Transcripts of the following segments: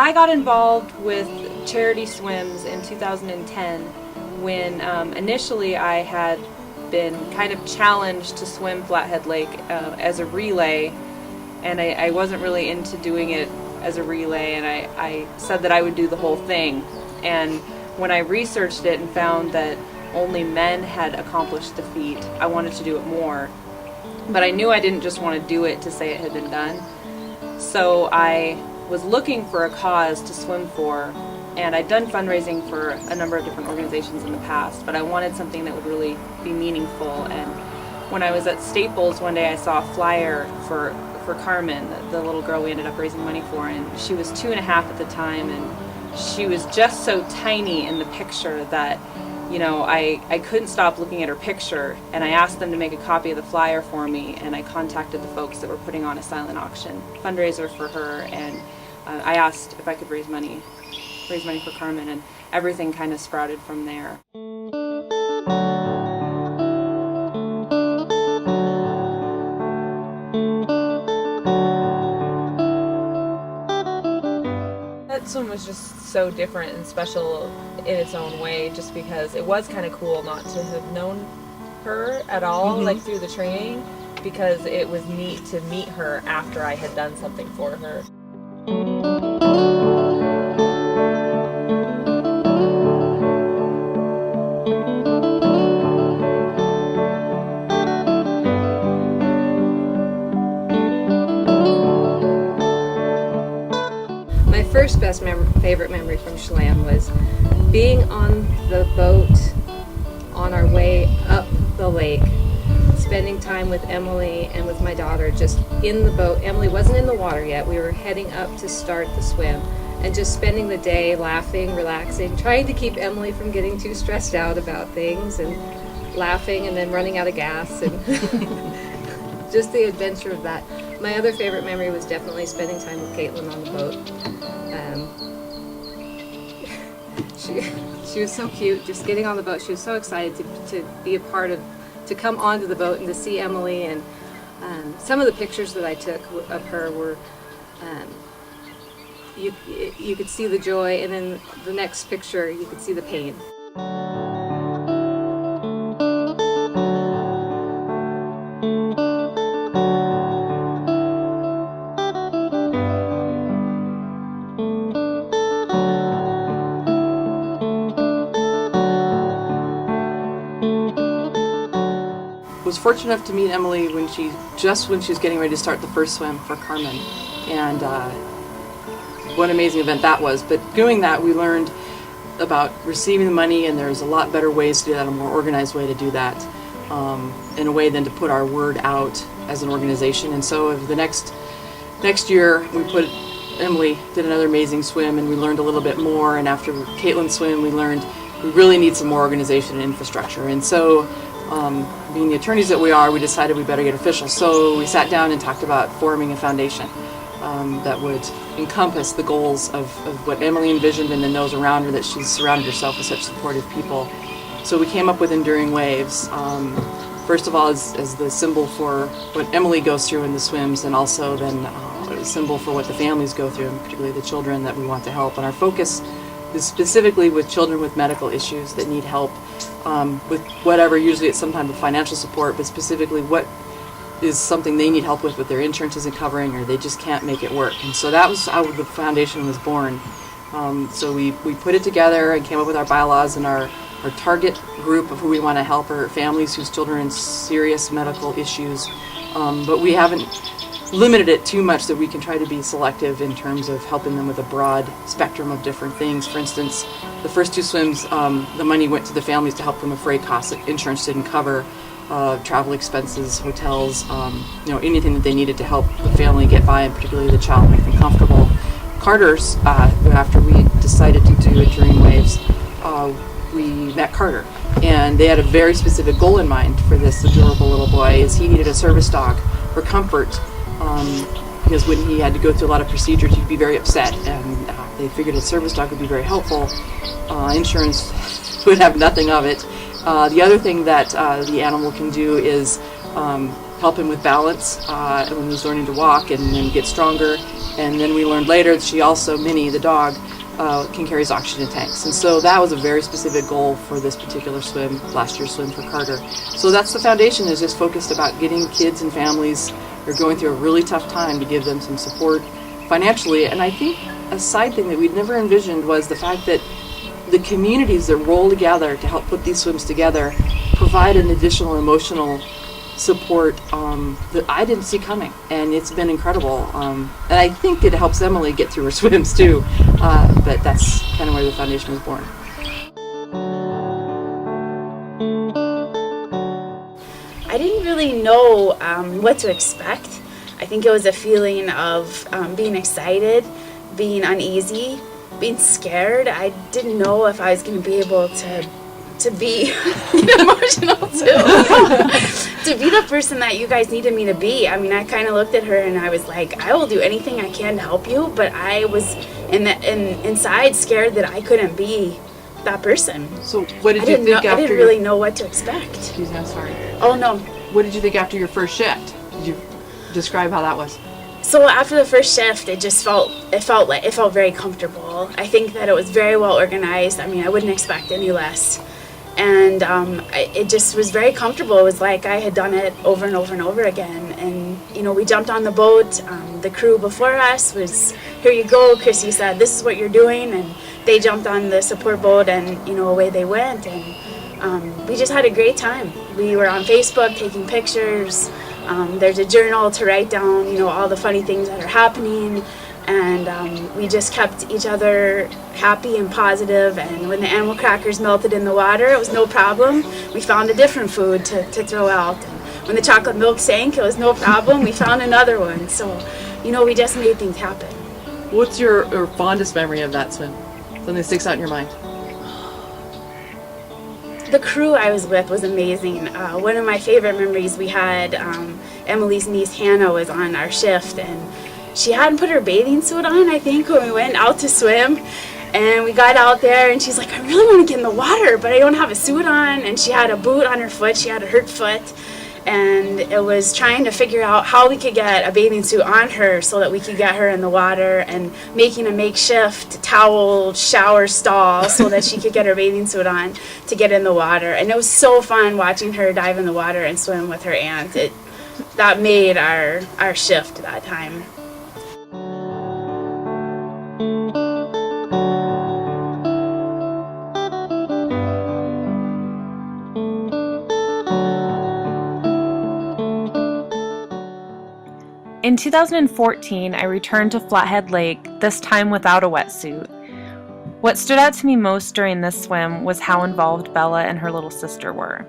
I got involved with charity swims in 2010 when initially I had been kind of challenged to swim Flathead Lake as a relay, and I wasn't really into doing it as a relay, and I said that I would do the whole thing. And when I researched it and found that only men had accomplished the feat, I wanted to do it more. But I knew I didn't just want to do it to say it had been done. So I was looking for a cause to swim for, and I'd done fundraising for a number of different organizations in the past, but I wanted something that would really be meaningful. And when I was at Staples one day, I saw a flyer for Carmen, the little girl we ended up raising money for, and she was 2.5 at the time, and she was just so tiny in the picture that, you know, I couldn't stop looking at her picture, and I asked them to make a copy of the flyer for me, and I contacted the folks that were putting on a silent auction fundraiser for her, and I asked if I could raise money for Carmen, and everything kind of sprouted from there. That swim was just so different and special in its own way, just because it was kind of cool not to have known her at all, like through the training, because it was neat to meet her after I had done something for her. My first favorite memory from Chelan was being on the boat on our way up the lake, spending time with Emily and with my daughter just in the boat. Emily wasn't in the water yet. We were heading up to start the swim, and just spending the day laughing, relaxing, trying to keep Emily from getting too stressed out about things, and laughing and then running out of gas, and just the adventure of that. My other favorite memory was definitely spending time with Caitlin on the boat. She was so cute, just getting on the boat. She was so excited to be a part of, to come onto the boat and to see Emily. And some of the pictures that I took of her were, you could see the joy, and then the next picture you could see the pain. Was fortunate enough to meet Emily when she was getting ready to start the first swim for Carmen, and what an amazing event that was. But doing that, we learned about receiving the money, and there's a lot better ways to do that, a more organized way to do that, in a way than to put our word out as an organization. And so the next year, Emily did another amazing swim, and we learned a little bit more. And after Caitlin's swim, we learned we really need some more organization and infrastructure. And so, being the attorneys that we are, we decided we better get official. So we sat down and talked about forming a foundation that would encompass the goals of what Emily envisioned, and then those around her, that she's surrounded herself with such supportive people. So we came up with Enduring Waves, first of all as the symbol for what Emily goes through in the swims, and also then a symbol for what the families go through, and particularly the children that we want to help. And our focus is specifically with children with medical issues that need help with whatever. Usually it's some type of financial support, but specifically what is something they need help with their insurance isn't covering, or they just can't make it work. And so that was how the foundation was born. So we put it together and came up with our bylaws and our target group of who we want to help are families whose children are in serious medical issues. But we haven't limited it too much, that we can try to be selective in terms of helping them with a broad spectrum of different things. For instance, the first 2 swims, the money went to the families to help them with freight costs that insurance didn't cover, travel expenses, hotels, anything that they needed to help the family get by, and particularly the child, make them comfortable. Carter's, after we decided to do Enduring Waves, we met Carter, and they had a very specific goal in mind for this adorable little boy. Is he needed a service dog for comfort, because when he had to go through a lot of procedures, he'd be very upset, and they figured a service dog would be very helpful. Insurance would have nothing of it. The other thing that the animal can do is help him with balance when he was learning to walk and then get stronger. And then we learned later that she also, Minnie, the dog, can carry his oxygen tanks. And so that was a very specific goal for this particular swim, last year's swim for Carter. So that's the foundation, is just focused about getting kids and families who are going through a really tough time to give them some support financially. And I think a side thing that we'd never envisioned was the fact that the communities that roll together to help put these swims together provide an additional emotional support that I didn't see coming, and it's been incredible. And I think it helps Emily get through her swims too, but that's kind of where the foundation was born. I didn't really know what to expect. I think it was a feeling of being excited, being uneasy, being scared. I didn't know if I was going to be able to be emotional too. To be the person that you guys needed me to be. I mean, I kind of looked at her and I was like, I will do anything I can to help you, but I was inside scared that I couldn't be that person. So what did you think after I didn't really know what to expect. Excuse me, I'm sorry. Oh no. What did you think after your first shift? Did you describe how that was? So after the first shift, it felt very comfortable. I think that it was very well organized. I mean, I wouldn't expect any less. And it just was very comfortable. It was like I had done it over and over and over again. And, you know, we jumped on the boat. The crew before us was, here you go. Chrissy said, this is what you're doing. And they jumped on the support boat and, you know, away they went. And we just had a great time. We were on Facebook taking pictures. There's a journal to write down, you know, all the funny things that are happening. And we just kept each other happy and positive. And when the animal crackers melted in the water, it was no problem. We found a different food to throw out. And when the chocolate milk sank, it was no problem. We found another one. So, you know, we just made things happen. What's your fondest memory of that swim? Something that sticks out in your mind? The crew I was with was amazing. One of my favorite memories we had, Emily's niece Hannah was on our shift, and she hadn't put her bathing suit on, I think, when we went out to swim. And we got out there and she's like, I really want to get in the water, but I don't have a suit on. And she had a boot on her foot. She had a hurt foot. And it was trying to figure out how we could get a bathing suit on her so that we could get her in the water, and making a makeshift towel shower stall so that she could get her bathing suit on to get in the water. And it was so fun watching her dive in the water and swim with her aunt. That made our shift that time. In 2014, I returned to Flathead Lake, this time without a wetsuit. What stood out to me most during this swim was how involved Bella and her little sister were.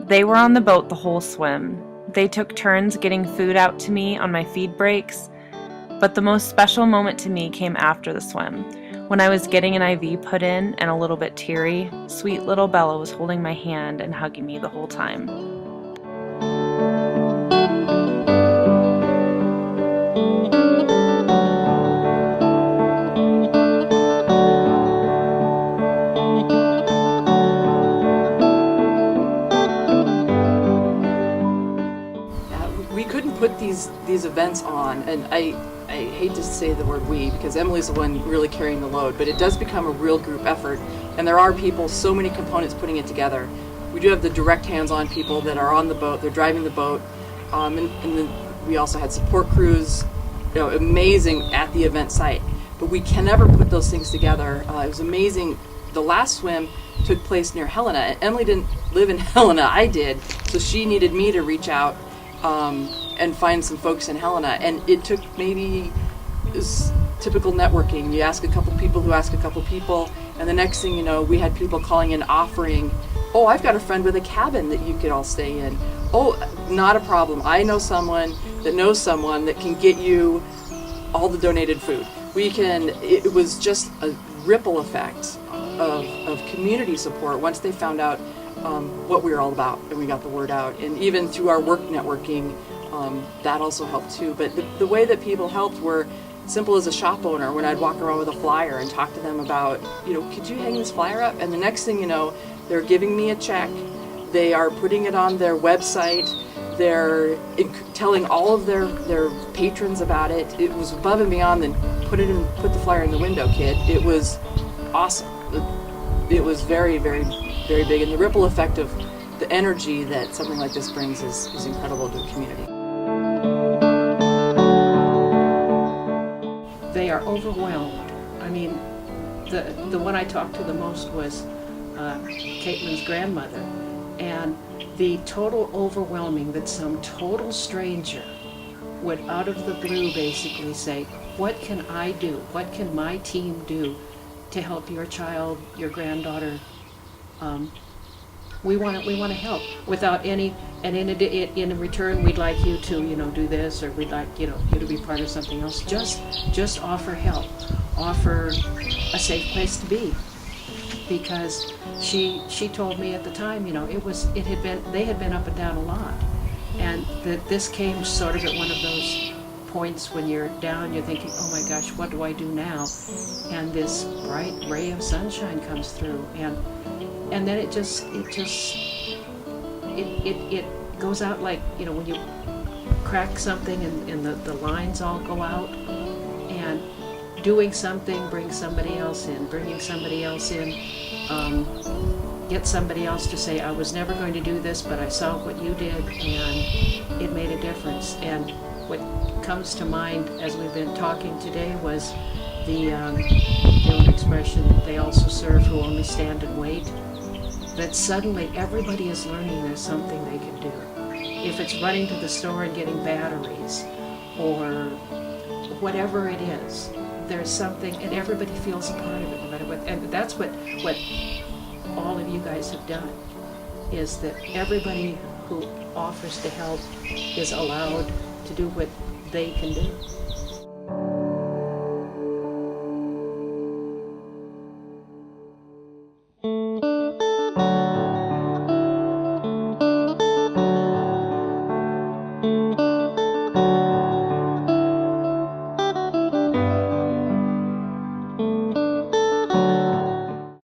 They were on the boat the whole swim. They took turns getting food out to me on my feed breaks, but the most special moment to me came after the swim. When I was getting an IV put in and a little bit teary, sweet little Bella was holding my hand and hugging me the whole time. Put these events on, and I hate to say the word we, because Emily's the one really carrying the load, but it does become a real group effort, and there are people, so many components putting it together. We do have the direct hands-on people that are on the boat, they're driving the boat, and then we also had support crews, you know, amazing at the event site, but we can never put those things together. It was amazing. The last swim took place near Helena, and Emily didn't live in Helena, I did, so she needed me to reach out and find some folks in Helena, and it took maybe typical networking. You ask a couple people who ask a couple people, and the next thing you know, we had people calling in offering, oh, I've got a friend with a cabin that you could all stay in. Oh, not a problem. I know someone that knows someone that can get you all the donated food. It was just a ripple effect of community support once they found out what we were all about, and we got the word out. And even through our work networking, that also helped too. But the way that people helped were simple as a shop owner, when I'd walk around with a flyer and talk to them about, could you hang this flyer up? And the next thing you know, they're giving me a check, they are putting it on their website, They're telling all of their patrons about it. It was above and beyond than put the flyer in the window, kid. It was awesome. It was very, very, very big, and the ripple effect of the energy that something like this brings is incredible to a community. They are overwhelmed. I mean, the one I talked to the most was Caitlin's grandmother, and the total overwhelming that some total stranger would out of the blue basically say, what can I do? What can my team do to help your child, your granddaughter? We want to help without any, and in return we'd like you to, do this, or we'd like, you to be part of something else. Just offer help, offer a safe place to be. Because she told me at the time, they had been up and down a lot, and that this came sort of at one of those points when you're down, you're thinking, oh my gosh, what do I do now? And this bright ray of sunshine comes through, and then it goes out like, when you crack something and the lines all go out, and doing something brings somebody else in, bringing somebody else in, get somebody else to say, I was never going to do this, but I saw what you did, and it made a difference. And what comes to mind as we've been talking today was the old expression, they also serve who only stand and wait, that suddenly everybody is learning there's something they can do. If it's running to the store and getting batteries, or whatever it is, there's something, and everybody feels a part of it, no matter what. And that's what all of you guys have done, is that everybody who offers to help is allowed to do what they can do.